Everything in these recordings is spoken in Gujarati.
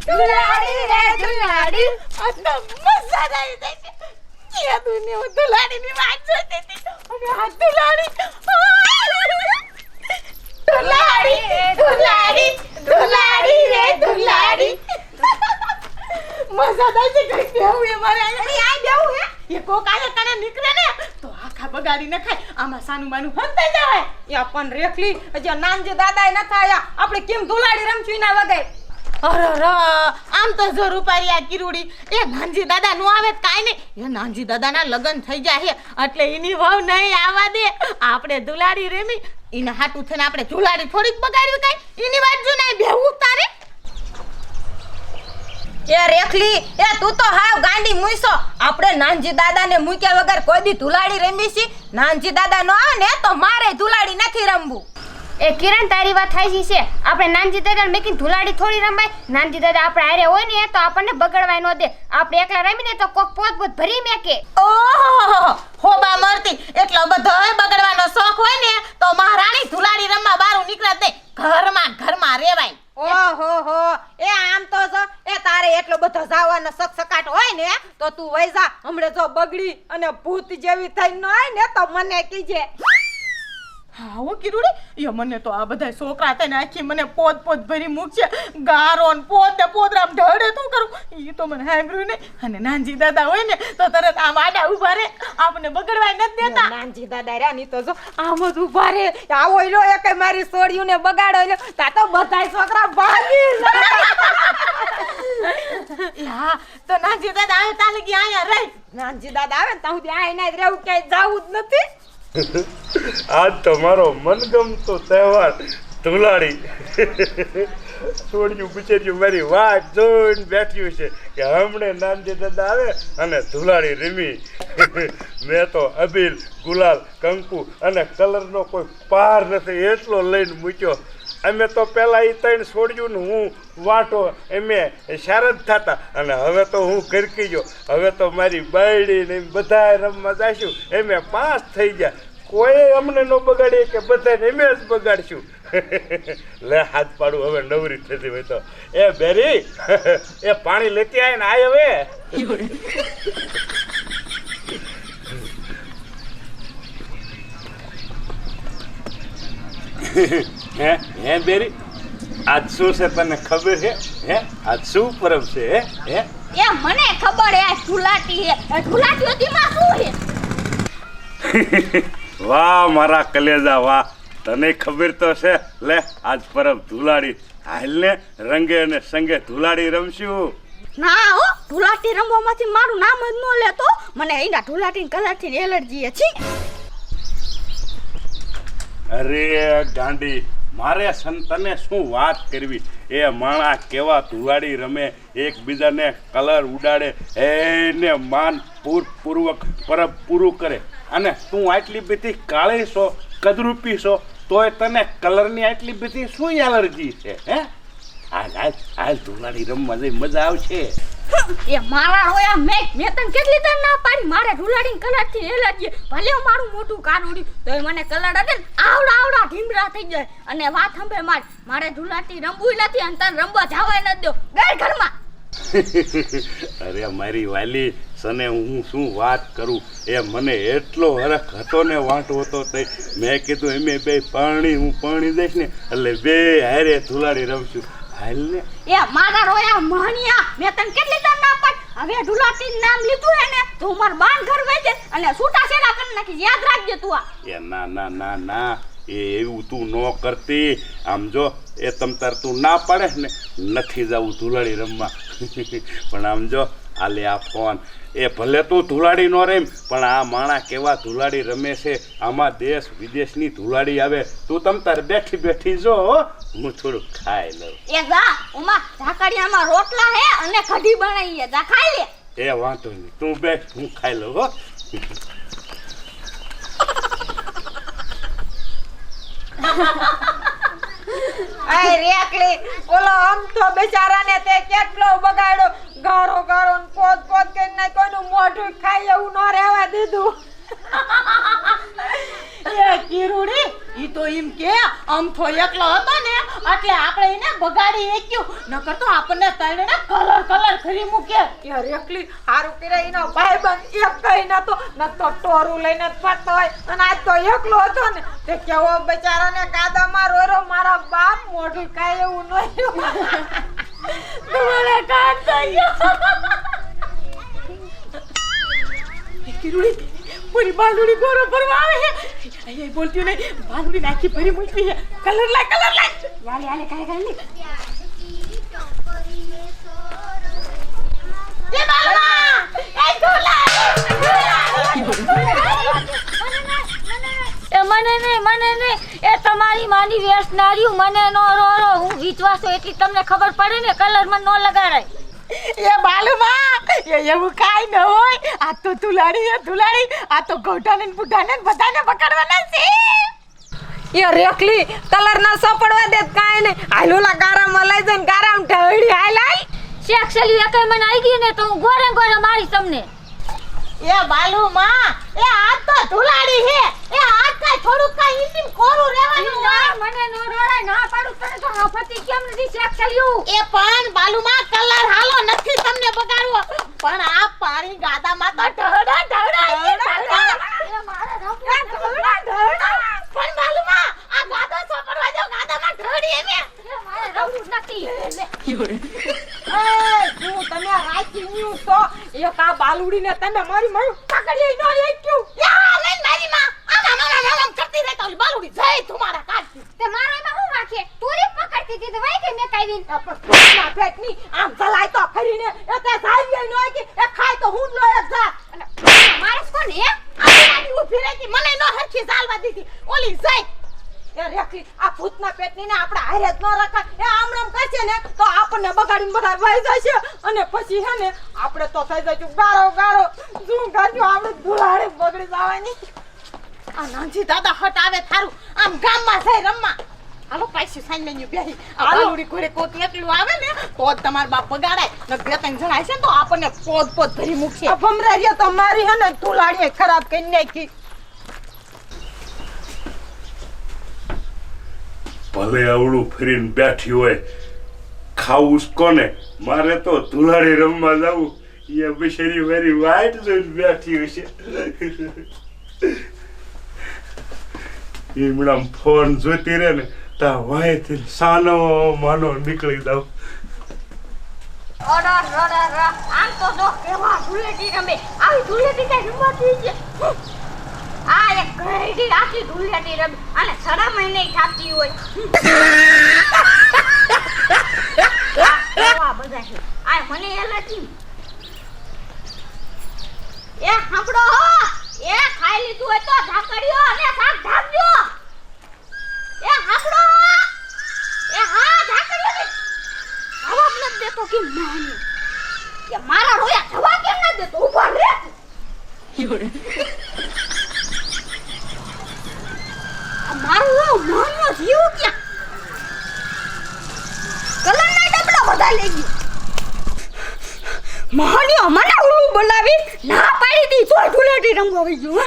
ધુલાડી રે ધુલાડી આટલા મજા આવી જાય કે દુનિયા ધુલાડી ની વાત જોતી હતી અને આ ધુલાડી ધુલાડી ધુલાડી રે ધુલાડી મજા થાય છે કઈ બેહું એ મારે આ બેહું હે એ કોક આને કણે નીકળે ને તો આખા બગાડી ન ખાય આમાં સાનું માનું ફંતાઈ જાય યા પણ રેખલી હજી નાનજી દાદાએ ન થાયા આપણે કેમ ધુલાડી રમશું ના વગાય અરે આમ તો જો રૂપારી આ કિરુડી એ નાનજી દાદા નો આવે કાઈ નહીં એ નાનજી દાદાના લગન થઈ જાય એટલે એની વાવ નહીં આવા દે આપણે ધુલાડી રેમી ઈના હાટું થઈને આપણે ધુલાડી થોડીક બગાડવી કાઈ એની વાત જો નહીં બેહું તારે એ રેખલી એ તું તો હાવ ગાંડી મુઈસો આપણે નાનજી દાદાને મૂક્યા વગર કોઈ દી ધુલાડી રમીશી નાનજી દાદા નો આવે ને તો મારે ધુલાડી નથી રમવું એ કિરણ તારી વાત થાય છે આપણે નાનજી દાદા મેકીને ધુલાડી થોડી રમાય નાનજી દાદા આપણે હારે હોય ને તો આપણને બગડવાય ન દે આપણે એકલા રમીને તો કોક પોત પોત ભરી મેકે ઓહો હોબા મરતી એટલો બધો બગડવાનો શોખ હોય ને તો મહારાણી ધુલાડી રમવા બારું નીકળે દે ઘરમાં રેવાય ઓહો એ આમ તો જો એ તારે એટલો બધો જાવાનો સકસકાટ હોય ને તો તું વઈ જા હમણે જો બગડી અને ભૂત જેવી થઈ ન હોય ને તો મને કીજે હા ઓ કિરુડી એ મને તો આ બધા છોકરા થઈને આખી મને પોત ભરી મૂકશે ગારો ને પોદરામ ઢળે તું કરું ઈ તો મને સાંભળ્યું નહીં અને નાનજી દાદા હોય ને તો તરત આમ આડા ઊભા રે આપણે બગડવાય નથી દેતા નાનજી દાદા રે ની તો જો આમ જ ઊભા રે આવો લો એક મારી સોડિયું ને બગાડો લ્યો તા તો બધાય છોકરા ભાગી હા તો નાનજી દાદા આવે તા લગી આયા રહી નાનજી દાદા આવે તા સુધી આયા ન રહેવું ક્યાંય જાવું જ નથી આજ તો મારો મનગમતો તહેવાર ધુલાડી છોડ્યું બિચાર્યું મારી વાત જોઈને બેઠ્યું છે કે હમણે નાનજી દાદા આવે અને ધુલાડી રમી મેં તો અબીલ ગુલાલ કંકુ અને કલરનો કોઈ પાર નથી એટલો લઈને મૂક્યો અમે તો પહેલાં એ ત્રણ છોડ્યું ને હું વાટો એમે શારદ થતા અને હવે તો હું ગરકી ગયો હવે તો મારી બાયડી ને બધા રમવા જઈશું એમે 5 થઈ ગયા કોઈ અમને ન બગાડે કે બધાને એમે જ બગાડશું લે હાથ પાડું હવે નવરી થતી હોય તો એ બેરી એ પાણી લેતી આય ને આય હવે હે બેરી આજ શું છે તને ખબર છે હે આજ શું પરબ છે હે એ મને ખબર હે ધુલાટી હે ધુલાટી હતી માં શું હે વાહ મારા કલેજા વાહ તને ખબર તો છે લે આજ પરબ ધુલાડી હાલ ને રંગે અને સંગે ધુલાડી રમશું ના હો ધુલાટી રમવામાંથી મારું નામ જ ન લેતો મને એના ધુલાટી કલરથી એલર્જી છે અરે ગાંડી મારે તને શું વાત કરવી એ માણા કેવા ધુલાડી રમે એકબીજાને કલર ઉડાડે એને માન પૂર્વક પરબ પૂરું કરે અને તું આટલી બધી કાળી છો કદરૂપી છો તોય તને કલરની આટલી બધી શું એલર્જી છે હે હાલ ધુલાડી રમવા જઈ મજા આવશે એ મારા રોયા મેં તને કેટલી વાર ના પાડી મારે ધુલાડી કલરથી એલર્જી ભલે મારું મોટું કાનુડી તોય મને કલર અડે ને આવડા ઢીમરા થઈ જાય અને વાત સાંભળે મારે ધુલાડી રમવું નથી અને તને રમવા જવાય ન દો બે ઘરમાં અરે મારી વાલી સને હું શું વાત કરું એ મને એટલો હરખ હતો ને વાંટો હતો તે મેં કીધું એમે બે હું પાણી દઈશ ને એટલે બે હારે ધુલાડી રમશું હાલ ને એ મારા રોયા મહણિયા મેં તને કેટલી વાર ના પાડી હવે ધુલાડી નામ લીધું હે ને તો માર બાન ઘર વઈ જાય અને છૂટા છેડા કરી નાખી યાદ રાખજે તું આ એ ના એ એવું તું ન કરતી આમ જો એ તમતાર તું ના પાડે ને નથી જવું ધુલાડી રમવા પણ આમ જો આલે આ ફોન એ ભલે તું ધુલાડી ન રમ પણ આ માણા કેવા ધુલાડી રમે છે આમાં દેશ વિદેશની ધુલાડી આવે તું તમતાર બેઠી જો હું થોડું ખાઈ લઉં એ જા ઉમા ઝાકડિયામાં રોટલા હે અને કઢી બનાવીએ જા ખાઈ લે એ વાંધો નહીં તું બેઠ હું ખાઈ લઉં હો આય રેકલી ઓલો આમ તો બેચારાને તે કેટલો બગાડ્યો ગારો ને પોત કરીને કોઈનું મોઢું ખાઈ એવું ન રહેવા દીધું એ કિરુડી ઈ તો એમ કે આમ થો એકલો હતો ને એટલે આપણે એને બગાડી વેચ્યું નકર તો આપણને તળને કલર કરી મૂકે કે રેકલી હારું કરે એનો ભાઈબંધ એક કઈ નતો ન તો ટોરું લઈને જ ફરતો હોય અને આજ તો એકલો હતો ને તે કેવો બચારાને ગાદામાં રોરો મારા બાપ મોઢું કાય એવું નહી તમારે કાટ થયો કિરુડી પૂરી બાલુડી ગોરો ભરવા આવે હે અહીંયા બોલતી નહીં બાલુડી નાખી ભરી મૂકી હે કલર લાય યાલે કાય કાય એ બાલવા એ ઢોલા એ મને નહીં એ તમારી માની વેસનાર્યું મને નો રોરો હું વિશ્વાસો એટલી તમને ખબર પડે ને કલરમાં નો લગાડાય એ બાલુમાં એ એવું કાઈ ન હોય આ તો ધુલાડી આ તો ગોટાને ને બુઢાને ને બધાને પકડવાના છે એ રેકલી કલર ના સપડવા દે કાઈ નહીં હાલોલા ગારામાં લઈ જઈને ગારામાં ઢળી હાલાઈ શેક્ષલી એકે મને આવી ગઈ ને તો હું ગોરે મારી તમને એ બાલુમાં એ આ તો ધુલાડી હે એ આ કાઈ થોડું કાઈ ઇન્દીમ કોરું રહેવાનું ના મને નો રોડાય ના પાડું તને તો હફતી કેમ નથી શેક્ષલ્યું એ પણ બાલુમાં કલર હાલો નથી તમને બગાડવો પણ આ પાણી ગાદામાં તો ઢળા એ મારે પણ બાલુમાં આ ગાદો સોપડવા દો ગાદામાં ઢળી એમે મારે રવું નથી હું તને રાખી ન્યુ તો એક આ બાલુડીને તમે મારી પકડી નો એક્યું યા લઈ મારી માં આમ કરતી રહે તો બાલુડી જય તમારા કાઢી તે મારા એમાં હું રાખે તુરી પકડતી હતી તો વાઈ કે મેં કાઈ દીન ના પેટની આમ ચલાય તો ખરીને એ તે સાઈ નો કે એ ખાય તો હું લો એક જા મારે કોણ હે આની ઊભી રહી મને નો હરખી ચાલવા દીધી ઓલી જય એ રેખલી આ ભૂતના પેટની ને આપણે હારે જ ન રખાય એ આમરામ કરશે ને તો આપણને બગાડીને બધા વહી જશે અને પછી હે ને આપણે તો થઈ જઈશું ગારો શું કરજો આપણે ધુલાડે બગડી જવાની આ નાનજી દાદા હટ આવે થારું આમ ગામમાં જઈ રમવા હાલો પાછી સાઈન મેન્યુ બેહી આ બાલુડી ઘોડે કોત એકલું આવે ને તો જ તમાર બાપ બગાડાય ને બે ત્રણ જણા છે ને તો આપણને પોત ભરી મૂકશે આ ભમરારિયા તો મારી હે ને ધુલાડીએ ખરાબ કરી નાખી ભલે અવળું ફરીને બેઠી હોય ખાવું જ કોને મારે તો ધુલાડી રમવા જવું એ બિચારી મારી વાઈટ જોઈને બેઠી હશે એમણામ ફોન જોતી રહે ને તા વાયથી સાનો માનો નીકળી દઉં આમ તો જો કેવા ધૂળેટી રમે આવી ધૂળેટી કઈ રમવાતી છે આ એક ઘડી આખી ધૂળેટી રમે અને 6 મહિને થાતી હોય કેવા બધા છે આ મને એલર્જી એ સાંભળો એ ખાઈ લીધું હોય તો ઢાકડ્યો અને શાક ઢાકજો એ સાંભળો એ હા ઢાકડ્યો ને જવાબ નથી દેતો કે માની કે મારા રોયા જવાબ કેમ નથી દેતો ઉભા રે મારો માનો જીવ ક્યાં કલરના ડબલા બધા લઈ ગયો માન્યો મને ઉલું બોલાવી ના પાડી દી તો ધૂળેટી રમવા આવી ગયો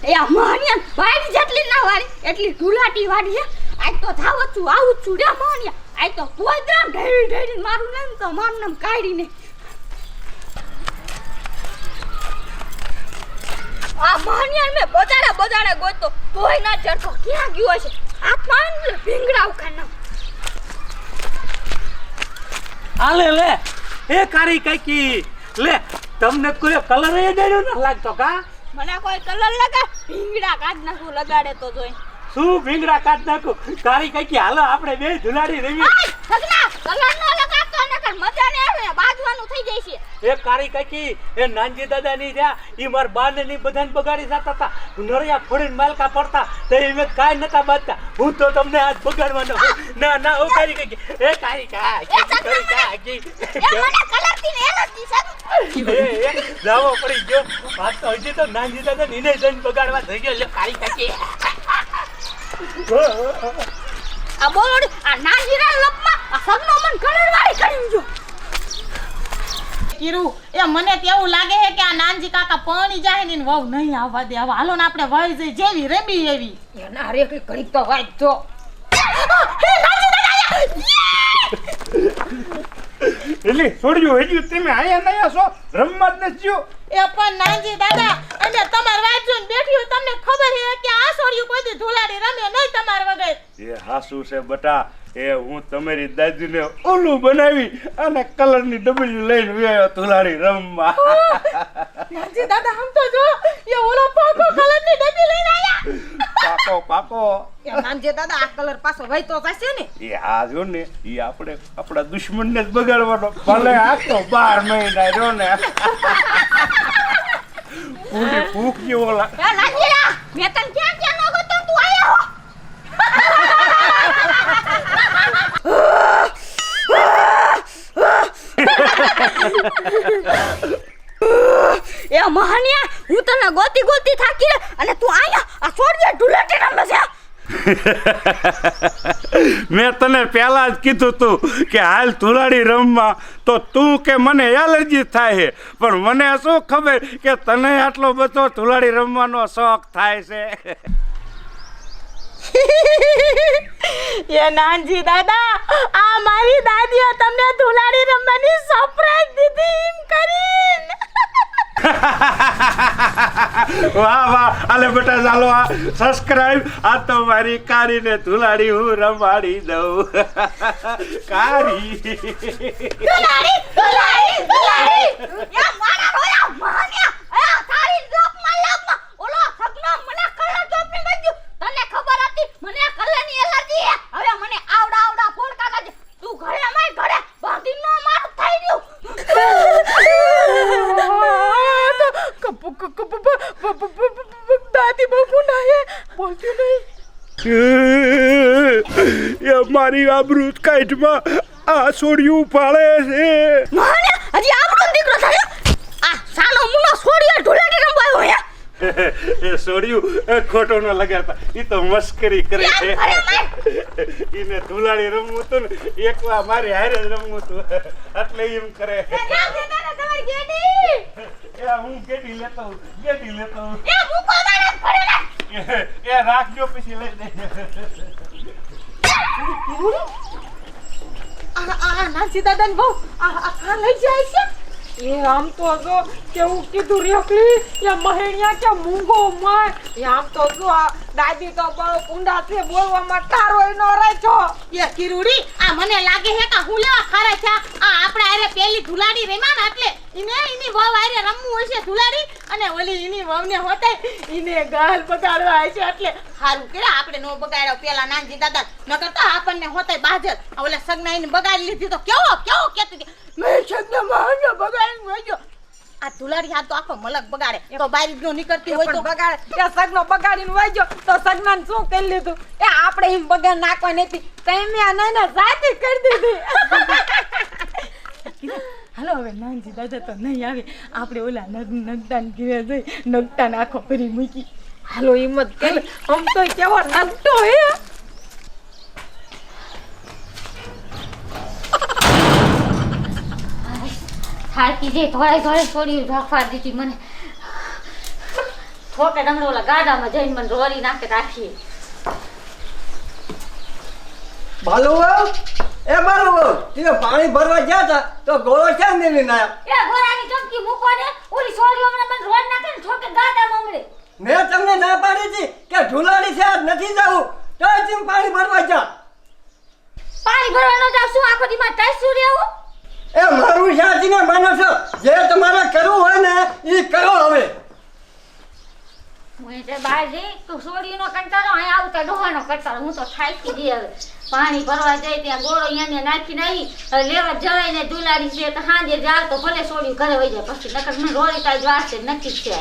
એ માન્યા બાઈ જેટલી ના વાળી એટલી ધૂળાટી વાળી છે આજ તો જાવ છું આવું છું રે માન્યા આજ તો પોદરામ ઢેરી મારું નામ તો મારું નામ કાઢી ને આ માન્યા મે બજાડે ગોતો તોય ના ચડતો ક્યાં ગયો છે આ પાન ભીંગડા ઉખાના આલે લે એ કારી કાકી લે તમને કોઈ કલર એ દેડ્યો ન લાગતો કા મને કોઈ કલર લગા ભીંગડા કાઢ નાખું લગાડે તો જોઈ શું ભીંગડા કાઢ નાખું કારી કાકી હાલો આપણે બે ધુલાડી રમી સગના કલર નો લગાડતો નકર મજા ને આવે બાજવાનું થઈ જાય છે એ કારી કાકી એ નાનજી દાદા ની રહ્યા ઈ માર બાને ની બધાને બગાડી જતા હતા નરિયા ફોડીને માલકા પડતા તો એમે કાઈ નતા બાંધતા હું તો તમને આજ બગાડવાનો ના ઓ કારી કાકી એ કારી કાકી એ મને કલર થી એલર્જી છે જાવો પડી ગયો આ તો હજી તો નાનજી દાદા નીને જઈને બગાડવા થઈ ગયો લે કારી કાકી આ બોલોડી આ નાજીરા લપમાં આ સગનો મન કલર વાળી કરી જો કીરું એ મને તો એવું લાગે છે કે આ નાનજી કાકા પરણી જાય ને વહુ નહીં આવવા દે. હવે હાલો ને આપણે વહી જઈ જેવી રેબી એવી. એના હરે ઘડીક તો વાંચજો. એટલે છોડ્યું હજુ તમે આયા છો રમવા જ નથી જ્યો. એ પણ નાનજી દાદા અને તમાર વાંચો ને બેઠી તમને ખબર છે કે આ છોડ્યું કોઈ દી ધુલાડી રમે નહીં તમાર વગર. એ હાસુ છે બટા. એ હું તમારી દાદીને ઓલું બનાવી અને કલરની ડબલી લઈને વ્યાયો ધુલાડી રમવા. નાનજી દાદા આમ તો જો એ ઓલો પાકો કલરની ડબ્બી લઈને આયા. પાકો એ નાનજી દાદા આ કલર પાછો વહીતો જશે ને. એ આ જો ને એ આપણે આપણા દુશ્મનને જ બગાડવાનો. ભલે આખો 12 મહિના રહ્યો ને પૂરી ભૂખ જેવો લાગે. એ નાનજીરા મેં તને ક્યાં ક્યાં નો ગયો તું આયા હો. એ મહાનિયા હું તને ગોતી ગોતી થાકી રે અને તું આયા આ છોડીએ ઢુલાટી રમે છે. મેં તને પહેલા જ કીધું તું કે હાલ ધુલાડી રમવા તો તું કે મને એલર્જી થાય છે. પણ મને શું ખબર કે તને આટલો બધો ધુલાડી રમવાનો શોખ થાય છે. એ નાનજી દાદા આ મારી દાદીએ તમને ધુલાડી રમવાની સરપ્રાઈઝ દીધી એમ કરીને. વાહ વાહ. આલે બેટા ચાલો આ સબસ્ક્રાઇબ. આ તો મારી કારીને ધુલાડી હું રમાડી દઉં. કારી ધુલાડી ધુલાડી ધુલાડી યા મારા રોયા મહાનિયા આ તારી લોકમાં ઓલો સગનો મને કલર ચોપડી ગયું. તને ખબર હતી મને કલરની એલર્જી છે. હવે મને આવડા આવડા ફોડકા કાજે તું ઘરે માય ઘરે બાંધી નો મારું થઈ ગયું. દાદી બાપુ ના બોલતી નહીં. એ મારી આબરૂ કાઢમાં આ છોડ્યું પાળે છે. મહાનિયા હજી આપણો દીકરો થાય. આ સાનો મુનો છોડીએ ઢુલાડી રમવા આવ્યો હે. એ છોડ્યું ખોટો ન લગાડતા. એ તો મસ્કરી કરે છે. એને ધુલાડી રમવું હતું ને એકવાર મારી હારે જ રમવું હતું એટલે એમ કરે. તમારી ગેડી એ હું ગેડી લેતો હું. એ મૂકો મારા પડેલા. એ રાખજો પછી લઈ દે. આ નાનજી દાદા ને બહુ આ લઈ જાય છે. એ આમ તો જો કેવું કીધું રેકલી એ મહેણિયા કે મૂંગો માય. એ આમ તો જો આ દાદી તો બહુ કુંડા છે બોલવામાં તારોય નો રાખ્યો. એ કિરુડી આ મને લાગે છે કે હું લેવા ખરા છે. આ આપણે આરે પેલી ધુલાડી રેમાં ને એટલે એની વહુ આરે રમવું હશે ધુલાડી અને ઓલી એની વહુને હોતે એને ગાલ બગાડવા હશે એટલે હારું કે આપણે નો બગાડ્યો પેલા નાનજી દાદા નકર તો આપણને હોતે બાજર ઓલે સગના એને બગાડી લીધી તો કેવો કેતી મેં સગના માને બગાડી વજો. આ ધુલાડી હાથ તો આખો મલક બગાડે તો બારી નો નીકળતી હોય તો બગાડ એ સગનો બગાડીને વાજો તો સગનાને શું કરી લીધું. એ આપણે એમ બગાડ નાખવા નથી તમે આ નાના જાતી કરી દીધી. હાલો હવે નાનજી દાદા તો નહીં આવે. આપણે ઓલા નગતાન ઘરે જઈ નગતાન આખો ફરી મૂકી. હાલો હિંમત કે આમ તો કેવો નગતો હે. થાકી જે થોડી છોડી રાખવા દીધી મને. થોકે ડમરો ઓલા ગાડામાં જઈને મને રોરી નાખે રાખી. બાલુભાઈ એ બાલુભાઈ તે પાણી ભરવા ગયા હતા તો ગોળો કેમ મેલી ના એ ગોરાની ચમકી મૂકો ને ઓલી છોડી હમણાં મને રોડ નાખે ને થોકે ગાડામાં મળે. મેં તમને ના પાડી હતી કે ઢુલાડી છે આજ નથી જવું તો તેમ પાણી ભરવા જા. પાણી ભરવાનો જાવ શું આખો દીમાં ટાઈસું રહેવું. એ મારું જાતિને માનો છો જે તમારે કરવું હોય ને એ કરો હવે. હું એટલે બહાર જઈ તું છોડીનો કંટાળો અહીંયા આવતા ડોહાનો કંટાળો હું તો થાકી ગઈ હવે. પાણી ભરવા જાય ત્યાં ગોળો અહીંયા નાખીને આવી હવે લેવા જવાય ને ધુલાડી છે તો સાંજે જાવ તો ભલે છોડ્યું ઘરે વહી જાય પછી નકર મને રોરી કાંઈ વારસે નક્કી જ છે.